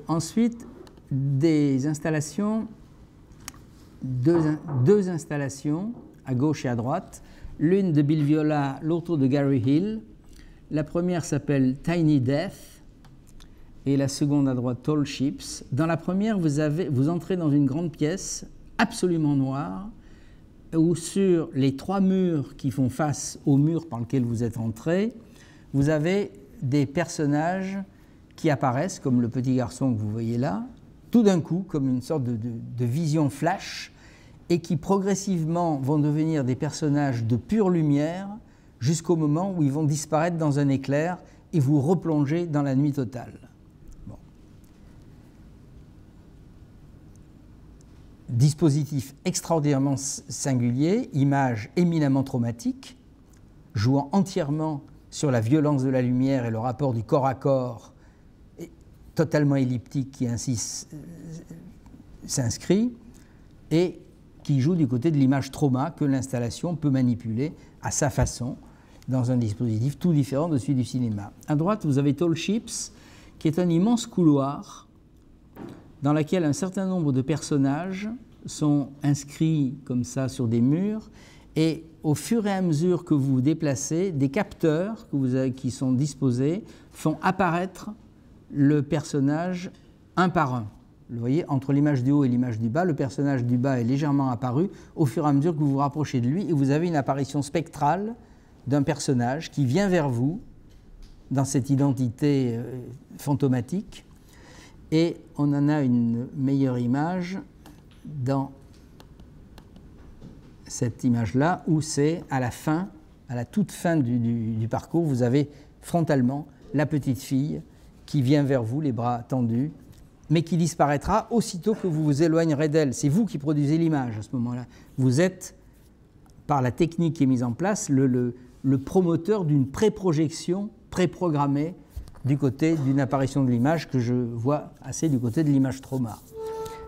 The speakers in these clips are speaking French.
Ensuite, des installations, deux installations, à gauche et à droite, l'une de Bill Viola, l'autre de Gary Hill. La première s'appelle Tiny Death et la seconde à droite Tall Ships. Dans la première, vous entrez dans une grande pièce absolument noire où sur les trois murs qui font face au mur par lequel vous êtes entré, vous avez des personnages qui apparaissent, comme le petit garçon que vous voyez là, tout d'un coup, comme une sorte de vision flash, et qui progressivement vont devenir des personnages de pure lumière jusqu'au moment où ils vont disparaître dans un éclair et vous replonger dans la nuit totale. Bon. Dispositif extraordinairement singulier, image éminemment traumatique, jouant entièrement sur la violence de la lumière et le rapport du corps à corps totalement elliptique qui ainsi s'inscrit, et qui joue du côté de l'image trauma que l'installation peut manipuler à sa façon dans un dispositif tout différent de celui du cinéma. À droite, vous avez Tall Ships, qui est un immense couloir dans lequel un certain nombre de personnages sont inscrits comme ça sur des murs, et au fur et à mesure que vous vous déplacez, des capteurs qui sont disposés font apparaître le personnage un par un. Vous voyez, entre l'image du haut et l'image du bas, le personnage du bas est légèrement apparu au fur et à mesure que vous vous rapprochez de lui, et vous avez une apparition spectrale d'un personnage qui vient vers vous dans cette identité fantomatique. Et on en a une meilleure image dans cette image-là, où c'est à la fin, à la toute fin du parcours, vous avez frontalement la petite fille qui vient vers vous, les bras tendus, mais qui disparaîtra aussitôt que vous vous éloignerez d'elle. C'est vous qui produisez l'image à ce moment-là. Vous êtes, par la technique qui est mise en place, le promoteur d'une pré-projection préprogrammée du côté d'une apparition de l'image que je vois assez du côté de l'image trauma.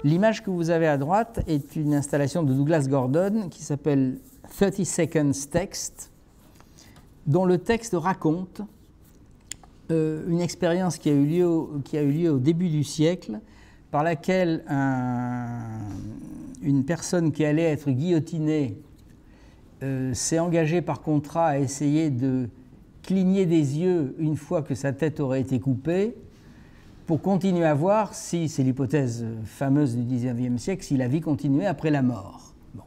L'image que vous avez à droite est une installation de Douglas Gordon qui s'appelle 30 Seconds Text, dont le texte raconte une expérience qui a eu lieu au début du siècle, par laquelle une personne qui allait être guillotinée s'est engagée par contrat à essayer de cligner des yeux une fois que sa tête aurait été coupée, pour continuer à voir si, c'est l'hypothèse fameuse du XIXe siècle, si la vie continuait après la mort. Bon.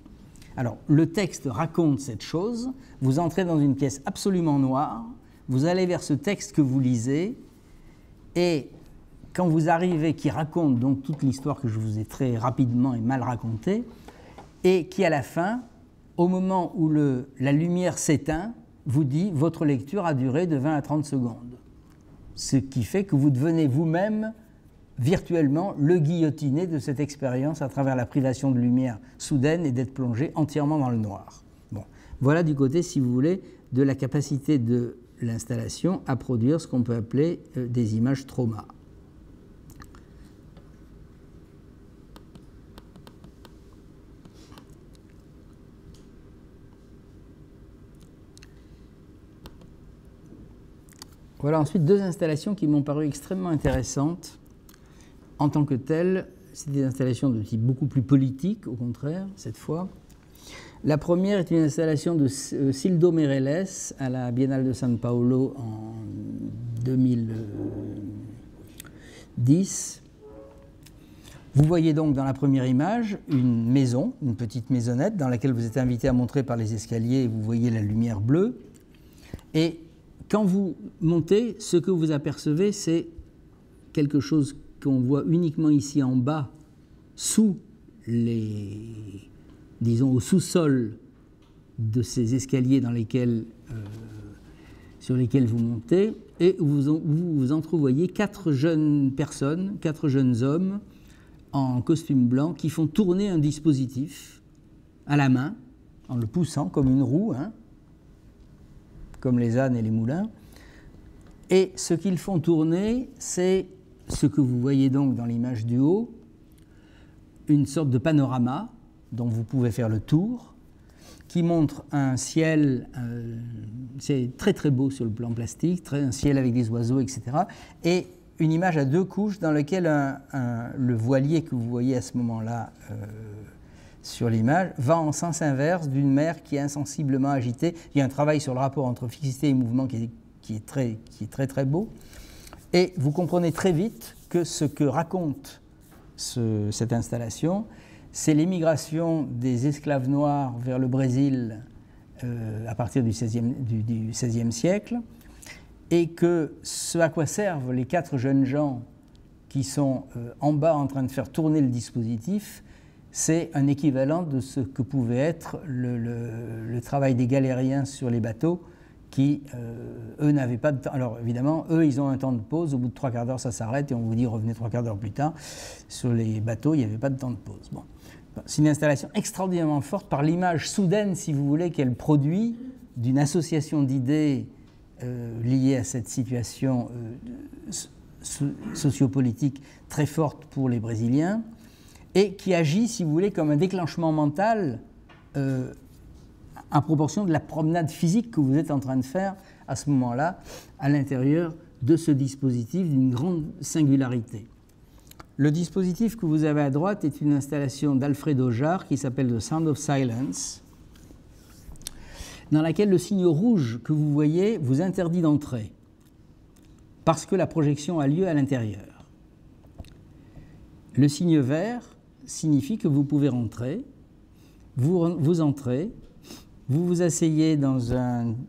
Alors, le texte raconte cette chose, vous entrez dans une pièce absolument noire, vous allez vers ce texte que vous lisez, et quand vous arrivez, qui raconte donc toute l'histoire que je vous ai très rapidement et mal racontée, et qui à la fin, au moment où la lumière s'éteint, vous dit « votre lecture a duré de 20 à 30 secondes ». Ce qui fait que vous devenez vous-même, virtuellement, le guillotiné de cette expérience à travers la privation de lumière soudaine et d'être plongé entièrement dans le noir. Bon. Voilà du côté, si vous voulez, de la capacité de l'installation à produire ce qu'on peut appeler des images trauma. Voilà ensuite deux installations qui m'ont paru extrêmement intéressantes en tant que telles. C'est des installations de type beaucoup plus politique, au contraire, cette fois. La première est une installation de Cildo Meireles à la Biennale de São Paulo en 2010. Vous voyez donc dans la première image une maison, une petite maisonnette dans laquelle vous êtes invité à montrer par les escaliers et vous voyez la lumière bleue. Et quand vous montez, ce que vous apercevez, c'est quelque chose qu'on voit uniquement ici en bas, sous disons au sous-sol de ces escaliers sur lesquels vous montez, et vous entrevoyez 4 jeunes personnes, 4 jeunes hommes en costume blanc qui font tourner un dispositif à la main, en le poussant comme une roue, hein, comme les ânes et les moulins. Et ce qu'ils font tourner, c'est ce que vous voyez donc dans l'image du haut, une sorte de panorama dont vous pouvez faire le tour, qui montre un ciel, c'est très très beau sur le plan plastique, un ciel avec des oiseaux, etc. Et une image à deux couches dans laquelle le voilier que vous voyez à ce moment-là sur l'image va en sens inverse d'une mer qui est insensiblement agitée. Il y a un travail sur le rapport entre fixité et mouvement qui est très très beau. Et vous comprenez très vite que ce que raconte cette installation, c'est l'émigration des esclaves noirs vers le Brésil à partir du XVIe siècle, et que ce à quoi servent les 4 jeunes gens qui sont en bas en train de faire tourner le dispositif, c'est un équivalent de ce que pouvait être le travail des galériens sur les bateaux qui, eux, n'avaient pas de temps. Alors évidemment, eux, ils ont un temps de pause, au bout de 3/4 d'heure, ça s'arrête et on vous dit revenez 3/4 d'heure plus tard. Sur les bateaux, il n'y avait pas de temps de pause. Bon. C'est une installation extraordinairement forte par l'image soudaine, si vous voulez, qu'elle produit d'une association d'idées liées à cette situation sociopolitique très forte pour les Brésiliens et qui agit, si vous voulez, comme un déclenchement mental en proportion de la promenade physique que vous êtes en train de faire à ce moment-là à l'intérieur de ce dispositif d'une grande singularité. Le dispositif que vous avez à droite est une installation d'Alfred Aujar qui s'appelle The Sound of Silence, dans laquelle le signe rouge que vous voyez vous interdit d'entrer parce que la projection a lieu à l'intérieur. Le signe vert signifie que vous pouvez rentrer, vous entrez, vous vous asseyez dans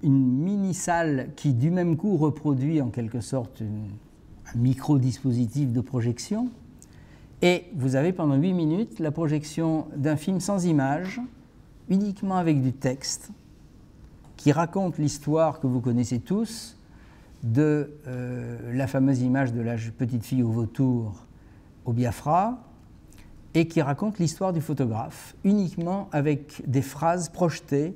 une mini-salle qui du même coup reproduit en quelque sorte un micro-dispositif de projection et vous avez pendant 8 minutes la projection d'un film sans image, uniquement avec du texte, qui raconte l'histoire que vous connaissez tous de la fameuse image de la petite fille au vautour au Biafra et qui raconte l'histoire du photographe, uniquement avec des phrases projetées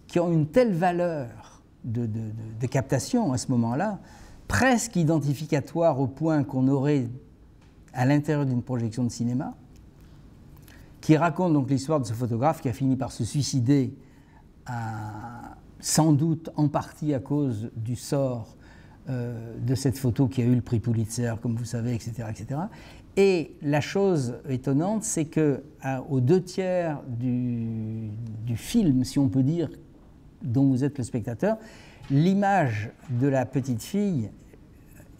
qui ont une telle valeur de captation à ce moment-là, presque identificatoire au point qu'on aurait à l'intérieur d'une projection de cinéma, qui raconte donc l'histoire de ce photographe qui a fini par se suicider sans doute en partie à cause du sort de cette photo qui a eu le prix Pulitzer, comme vous savez, etc. etc. Et la chose étonnante, c'est qu'aux 2/3 du film, si on peut dire, dont vous êtes le spectateur, l'image de la petite fille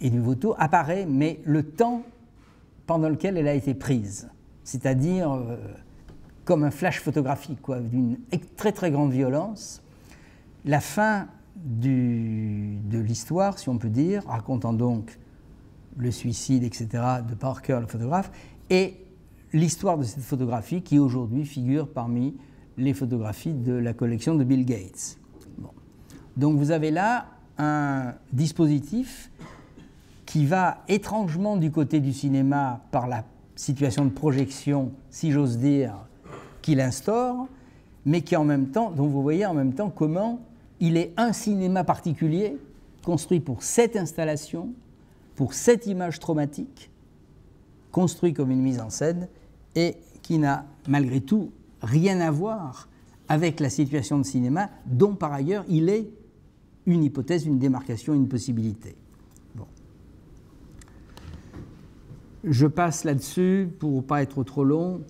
et du vautour apparaît, mais le temps pendant lequel elle a été prise, c'est-à-dire comme un flash photographique, quoi, d'une très très grande violence. La fin de l'histoire, si on peut dire, racontant donc le suicide, etc., de Parker, le photographe, et l'histoire de cette photographie qui aujourd'hui figure parmi les photographies de la collection de Bill Gates. Bon. Donc vous avez là un dispositif qui va étrangement du côté du cinéma par la situation de projection, si j'ose dire, qu'il instaure, mais qui en même temps, dont vous voyez en même temps comment il est un cinéma particulier construit pour cette installation, pour cette image traumatique, construit comme une mise en scène et qui n'a malgré tout rien à voir avec la situation de cinéma dont par ailleurs il est une hypothèse, une démarcation, une possibilité. Bon. Je passe là-dessus pour ne pas être trop long.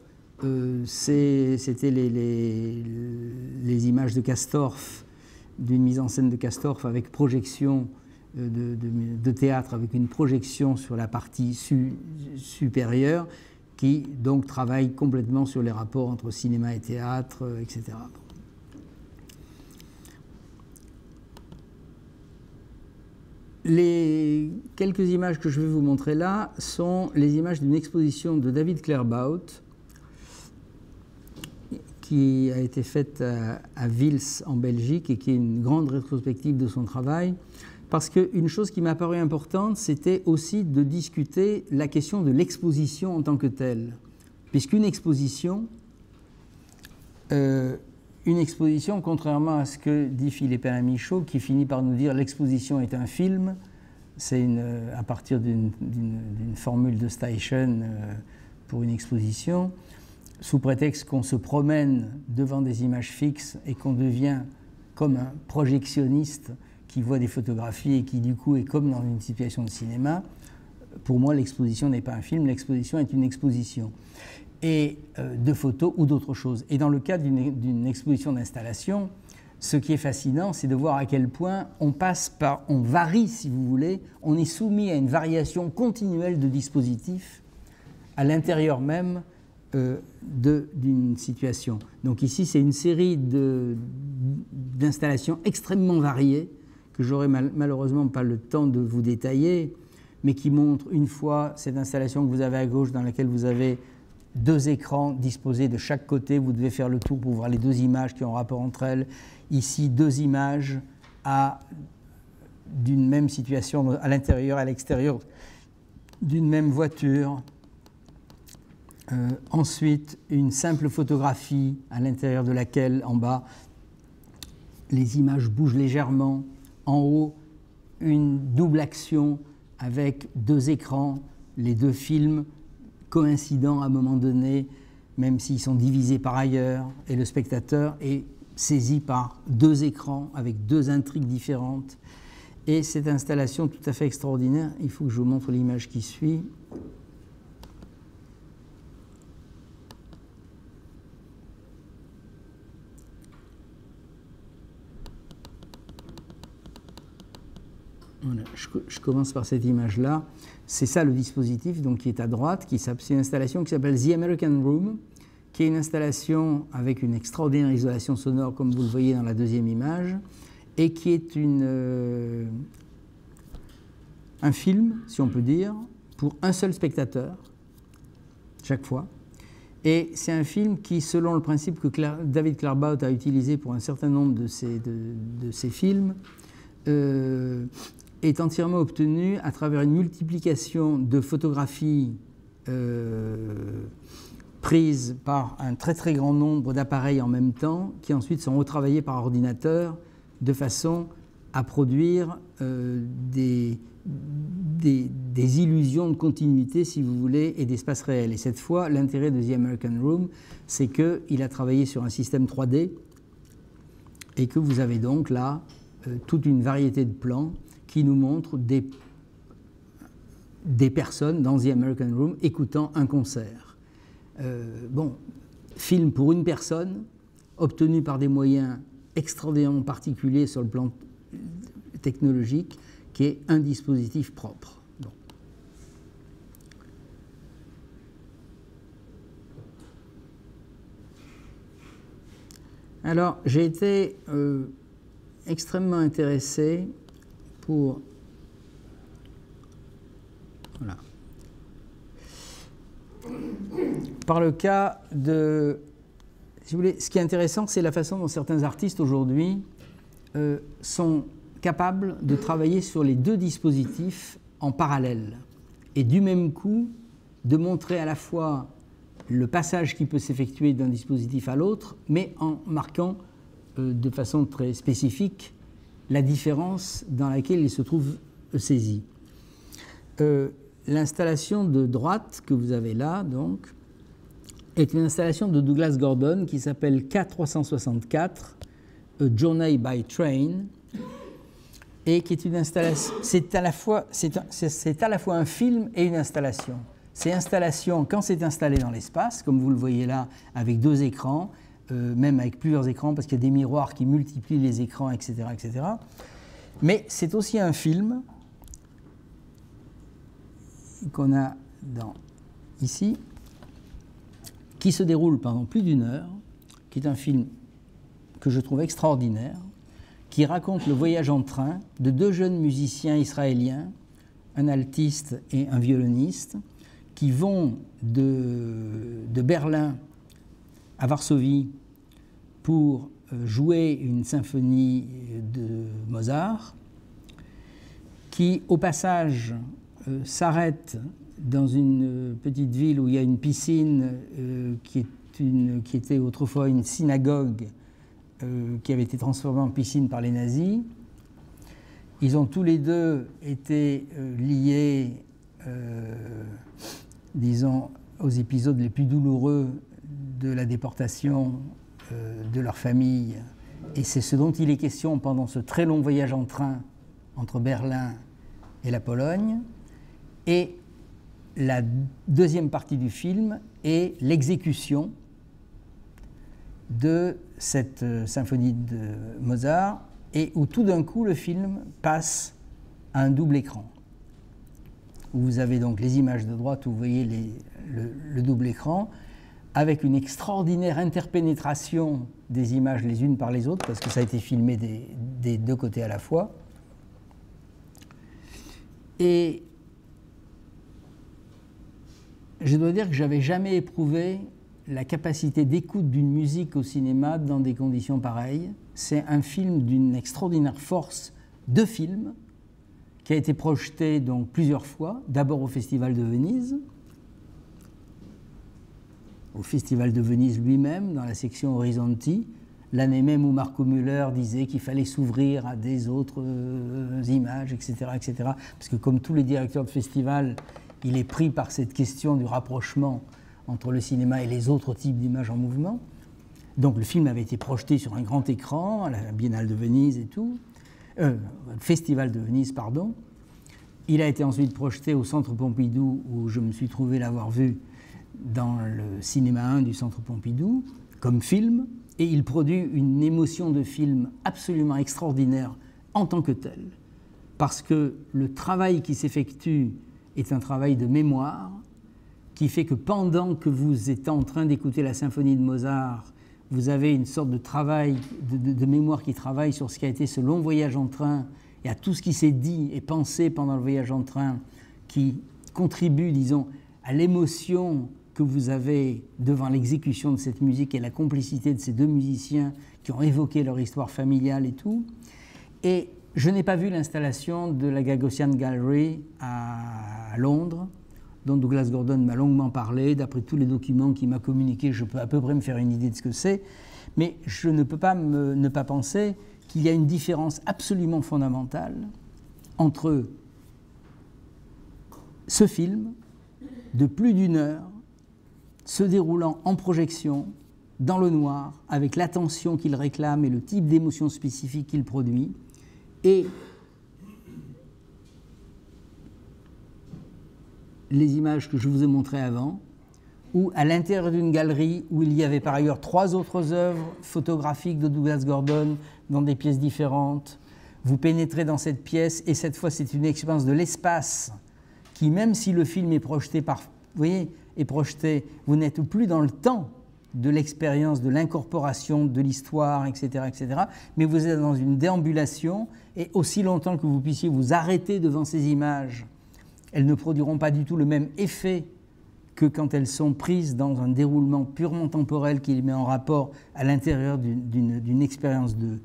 C'était les images de Castorf, d'une mise en scène de Castorf avec projection de théâtre, avec une projection sur la partie supérieure, qui donc travaille complètement sur les rapports entre cinéma et théâtre, etc. Les quelques images que je vais vous montrer là sont les images d'une exposition de David Claerbout qui a été faite à Vils en Belgique et qui est une grande rétrospective de son travail, parce qu'une chose qui m'a paru importante, c'était aussi de discuter la question de l'exposition en tant que telle, puisqu'une exposition, contrairement à ce que dit Philippe Alain Michaud, qui finit par nous dire l'exposition est un film, c'est à partir d'une formule de Steichen pour une exposition, sous prétexte qu'on se promène devant des images fixes et qu'on devient comme un projectionniste qui voit des photographies et qui du coup est comme dans une situation de cinéma. pour moi, l'exposition n'est pas un film, l'exposition est une exposition. Et de photos ou d'autres choses. Et dans le cas d'une exposition d'installation, ce qui est fascinant, c'est de voir à quel point on varie, si vous voulez, on est soumis à une variation continuelle de dispositifs à l'intérieur même d'une situation. Donc ici, c'est une série d'installations extrêmement variées, que j'aurai malheureusement pas le temps de vous détailler, mais qui montrent une fois cette installation que vous avez à gauche, dans laquelle vous avez 2 écrans disposés de chaque côté. Vous devez faire le tour pour voir les 2 images qui ont rapport entre elles. Ici, 2 images d'une même situation à l'intérieur et à l'extérieur d'une même voiture. Ensuite, une simple photographie à l'intérieur de laquelle, en bas, les images bougent légèrement. En haut, une double action avec 2 écrans, les 2 films coïncidents à un moment donné, même s'ils sont divisés par ailleurs, et le spectateur est saisi par 2 écrans avec 2 intrigues différentes. Et cette installation tout à fait extraordinaire, il faut que je vous montre l'image qui suit. Voilà, je commence par cette image-là. C'est ça le dispositif donc, qui est à droite. C'est une installation qui s'appelle The American Room, qui est une installation avec une extraordinaire isolation sonore, comme vous le voyez dans la 2e image, et qui est un film, si on peut dire, pour un seul spectateur, chaque fois. Et c'est un film qui, selon le principe que David Claerbout a utilisé pour un certain nombre de ses films, est entièrement obtenu à travers une multiplication de photographies prises par un très très grand nombre d'appareils en même temps, qui ensuite sont retravaillés par ordinateur de façon à produire des illusions de continuité, si vous voulez, et d'espace réel. Et cette fois, l'intérêt de The American Room, c'est qu'il a travaillé sur un système 3D et que vous avez donc là toute une variété de plans qui nous montrent des personnes dans The American Room écoutant un concert. Film pour une personne, obtenu par des moyens extraordinairement particuliers sur le plan technologique, qui est un dispositif propre. Bon. Alors, j'ai été extrêmement intéressé par le cas de... Si vous voulez, ce qui est intéressant, c'est la façon dont certains artistes aujourd'hui sont capables de travailler sur les 2 dispositifs en parallèle et du même coup de montrer à la fois le passage qui peut s'effectuer d'un dispositif à l'autre, mais en marquant de façon très spécifique la différence dans laquelle il se trouve saisi. L'installation de droite que vous avez là, donc, est une installation de Douglas Gordon qui s'appelle K364, A Journey by Train, et qui est une installation. C'est à la fois un film et une installation. C'est installation quand c'est installé dans l'espace, comme vous le voyez là, avec 2 écrans, même avec plusieurs écrans, parce qu'il y a des miroirs qui multiplient les écrans, etc., etc. Mais c'est aussi un film qu'on a ici, qui se déroule pendant plus d'1 heure, qui est un film que je trouve extraordinaire, qui raconte le voyage en train de 2 jeunes musiciens israéliens, un altiste et un violoniste, qui vont de Berlin à Varsovie pour jouer une symphonie de Mozart, qui au passage s'arrête dans une petite ville où il y a une piscine qui était autrefois une synagogue qui avait été transformée en piscine par les nazis. Ils ont tous les 2 été liés, disons, aux épisodes les plus douloureux de la déportation de leur famille. Et c'est ce dont il est question pendant ce très long voyage en train entre Berlin et la Pologne. Et la deuxième partie du film est l'exécution de cette symphonie de Mozart, et où tout d'un coup le film passe à un double écran. Où vous avez donc les images de droite où vous voyez le double écran, avec une extraordinaire interpénétration des images les unes par les autres, parce que ça a été filmé des deux côtés à la fois. Et je dois dire que je n'avais jamais éprouvé la capacité d'écoute d'une musique au cinéma dans des conditions pareilles. C'est un film d'une extraordinaire force de film qui a été projeté donc plusieurs fois, d'abord au Festival de Venise, lui-même, dans la section Horizonti, l'année même où Marco Müller disait qu'il fallait s'ouvrir à des autres images, etc., etc. Parce que comme tous les directeurs de festival, il est pris par cette question du rapprochement entre le cinéma et les autres types d'images en mouvement. Donc le film avait été projeté sur un grand écran, à la Biennale de Venise et tout, Festival de Venise, pardon. Il a été ensuite projeté au Centre Pompidou, où je me suis trouvé l'avoir vu dans le cinéma 1 du Centre Pompidou, comme film, et il produit une émotion de film absolument extraordinaire en tant que tel, parce que le travail qui s'effectue est un travail de mémoire, qui fait que pendant que vous êtes en train d'écouter la symphonie de Mozart, vous avez une sorte de travail, de mémoire qui travaille sur ce qui a été ce long voyage en train, et à tout ce qui s'est dit et pensé pendant le voyage en train, qui contribue, disons, à l'émotion que vous avez devant l'exécution de cette musique et la complicité de ces deux musiciens qui ont évoqué leur histoire familiale et tout. Et je n'ai pas vu l'installation de la Gagosian Gallery à Londres, dont Douglas Gordon m'a longuement parlé. D'après tous les documents qu'il m'a communiqués, je peux à peu près me faire une idée de ce que c'est. Mais je ne peux pas ne pas penser qu'il y a une différence absolument fondamentale entre ce film de plus d'1 heure se déroulant en projection, dans le noir, avec l'attention qu'il réclame et le type d'émotion spécifique qu'il produit, et les images que je vous ai montrées avant, ou à l'intérieur d'une galerie où il y avait par ailleurs 3 autres œuvres photographiques de Douglas Gordon dans des pièces différentes. Vous pénétrez dans cette pièce, et cette fois c'est une expérience de l'espace qui, même si le film est projeté par... Vous voyez, est projeté, vous n'êtes plus dans le temps de l'expérience, de l'incorporation de l'histoire, etc., etc., mais vous êtes dans une déambulation, et aussi longtemps que vous puissiez vous arrêter devant ces images, elles ne produiront pas du tout le même effet que quand elles sont prises dans un déroulement purement temporel qui les met en rapport à l'intérieur d'une expérience de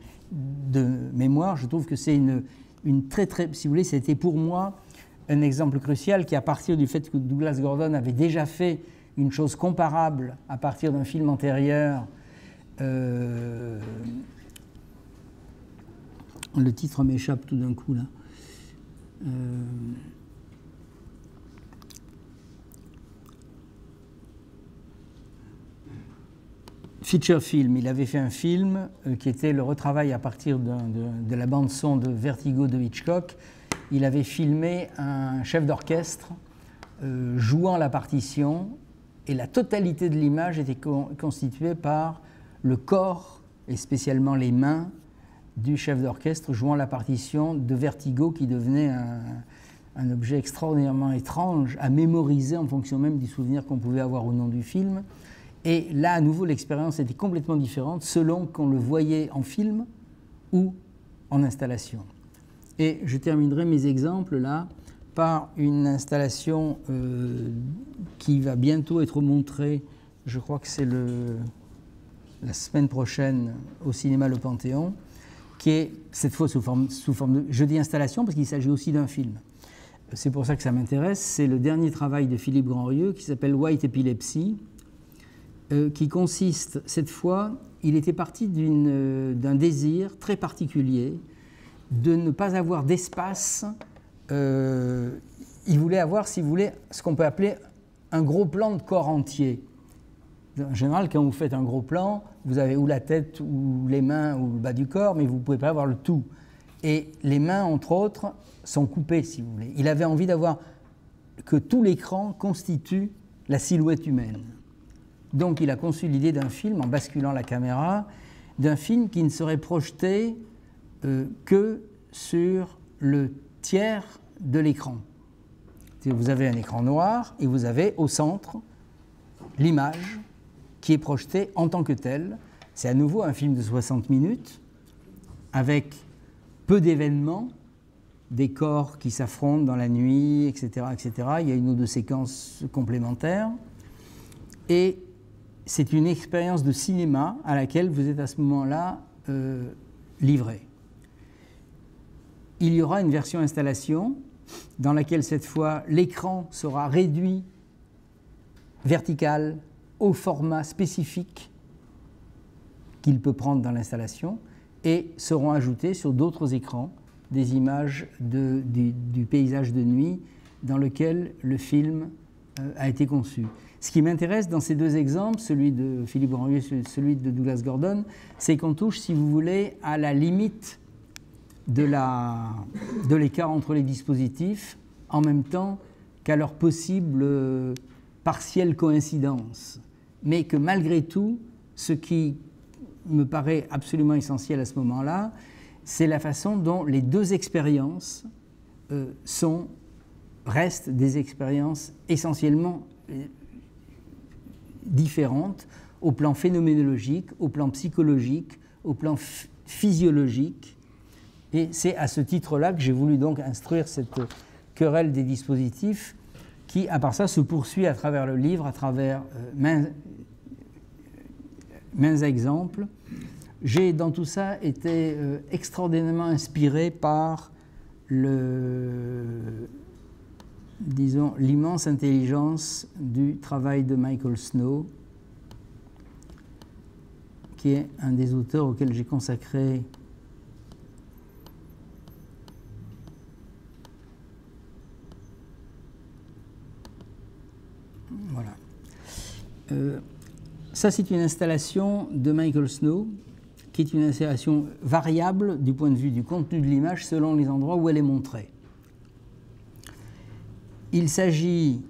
mémoire. Je trouve que c'est une très, si vous voulez, c'était pour moi un exemple crucial qui, à partir du fait que Douglas Gordon avait déjà fait une chose comparable à partir d'un film antérieur, le titre m'échappe tout d'un coup là, feature film. Il avait fait un film qui était le retravail à partir de la bande-son de Vertigo de Hitchcock. Il avait filmé un chef d'orchestre jouant la partition, et la totalité de l'image était constituée par le corps, et spécialement les mains, du chef d'orchestre jouant la partition de Vertigo, qui devenait un objet extraordinairement étrange à mémoriser en fonction même du souvenir qu'on pouvait avoir au nom du film. Et là, à nouveau, l'expérience était complètement différente selon qu'on le voyait en film ou en installation. Et je terminerai mes exemples là par une installation qui va bientôt être montrée, je crois que c'est la semaine prochaine au cinéma Le Panthéon, qui est cette fois sous forme de... Je dis installation parce qu'il s'agit aussi d'un film. C'est pour ça que ça m'intéresse. C'est le dernier travail de Philippe Grandrieux qui s'appelle White Epilepsy, qui consiste, cette fois, il était parti d'un désir très particulier de ne pas avoir d'espace. Il voulait avoir, si vous voulez, ce qu'on peut appeler un gros plan de corps entier. En général, quand vous faites un gros plan, vous avez ou la tête, ou les mains, ou le bas du corps, mais vous ne pouvez pas avoir le tout. Et les mains, entre autres, sont coupées, si vous voulez. Il avait envie d'avoir que tout l'écran constitue la silhouette humaine. Donc il a conçu l'idée d'un film, en basculant la caméra, d'un film qui ne serait projeté que sur le tiers de l'écran. Vous avez un écran noir et vous avez au centre l'image qui est projetée en tant que telle. C'est à nouveau un film de 60 minutes avec peu d'événements, des corps qui s'affrontent dans la nuit, etc., etc. Il y a une ou deux séquences complémentaires. Et c'est une expérience de cinéma à laquelle vous êtes à ce moment-là livré. Il y aura une version installation dans laquelle cette fois l'écran sera réduit vertical au format spécifique qu'il peut prendre dans l'installation et seront ajoutées sur d'autres écrans des images du paysage de nuit dans lequel le film a été conçu. Ce qui m'intéresse dans ces deux exemples, celui de Philippe Grandlieu et celui de Douglas Gordon, c'est qu'on touche, si vous voulez, à la limite de l'écart entre les dispositifs en même temps qu'à leur possible partielle coïncidence. Mais que malgré tout, ce qui me paraît absolument essentiel à ce moment-là, c'est la façon dont les deux expériences restent des expériences essentiellement différentes au plan phénoménologique, au plan psychologique, au plan physiologique. Et c'est à ce titre-là que j'ai voulu donc instruire cette querelle des dispositifs qui, à part ça, se poursuit à travers le livre, à travers maints exemples. J'ai, dans tout ça, été extraordinairement inspiré par l'immense intelligence du travail de Michael Snow, qui est un des auteurs auxquels j'ai consacré voilà. Ça, c'est une installation de Michael Snow, qui est une installation variable du point de vue du contenu de l'image selon les endroits où elle est montrée. Il s'agit,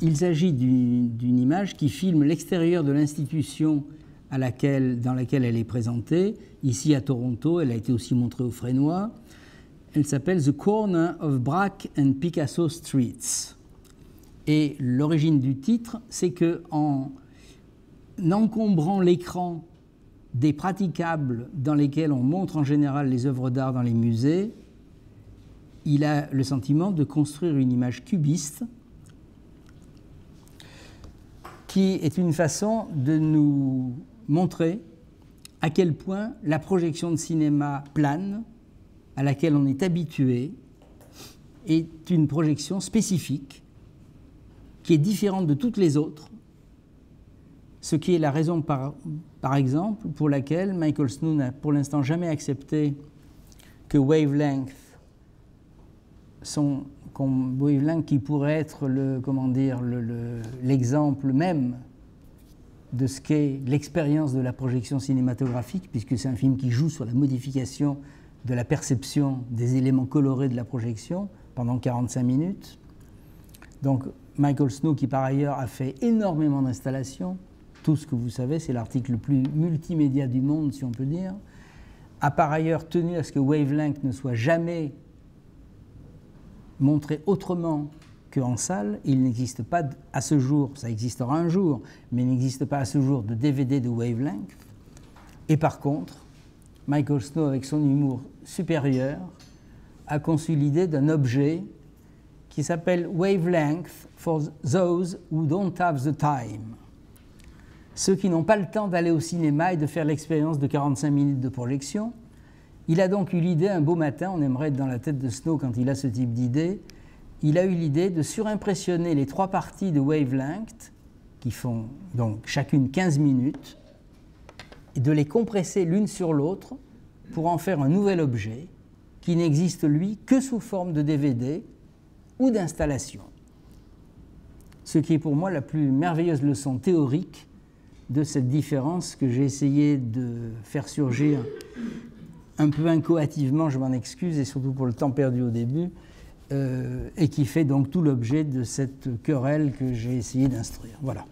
il s'agit d'une image qui filme l'extérieur de l'institution dans laquelle elle est présentée. Ici à Toronto, elle a été aussi montrée au Fresnoy. Elle s'appelle The Corner of Braque and Picasso Streets. Et l'origine du titre, c'est qu'en encombrant l'écran des praticables dans lesquels on montre en général les œuvres d'art dans les musées, il a le sentiment de construire une image cubiste qui est une façon de nous montrer à quel point la projection de cinéma plane, à laquelle on est habitué, est une projection spécifique qui est différente de toutes les autres, ce qui est la raison, par exemple, pour laquelle Michael Snow n'a pour l'instant jamais accepté que wavelength, qui pourrait être l'exemple même de ce qu'est l'expérience de la projection cinématographique, puisque c'est un film qui joue sur la modification de la perception des éléments colorés de la projection pendant 45 minutes. Donc Michael Snow, qui par ailleurs a fait énormément d'installations, tout ce que vous savez, c'est l'article le plus multimédia du monde, si on peut dire, a par ailleurs tenu à ce que wavelength ne soit jamais montré autrement qu'en salle. Il n'existe pas à ce jour, ça existera un jour, mais il n'existe pas à ce jour de DVD de wavelength. Et par contre, Michael Snow, avec son humour supérieur, a conçu l'idée d'un objet qui s'appelle Wavelength for those who don't have the time. Ceux qui n'ont pas le temps d'aller au cinéma et de faire l'expérience de 45 minutes de projection. Il a donc eu l'idée, un beau matin, on aimerait être dans la tête de Snow quand il a ce type d'idée, il a eu l'idée de surimpressionner les trois parties de Wavelength, qui font donc chacune 15 minutes, et de les compresser l'une sur l'autre pour en faire un nouvel objet qui n'existe, lui, que sous forme de DVD ou d'installation. Ce qui est pour moi la plus merveilleuse leçon théorique de cette différence que j'ai essayé de faire surgir un peu incoativement, je m'en excuse, et surtout pour le temps perdu au début, et qui fait donc tout l'objet de cette querelle que j'ai essayé d'instruire. Voilà.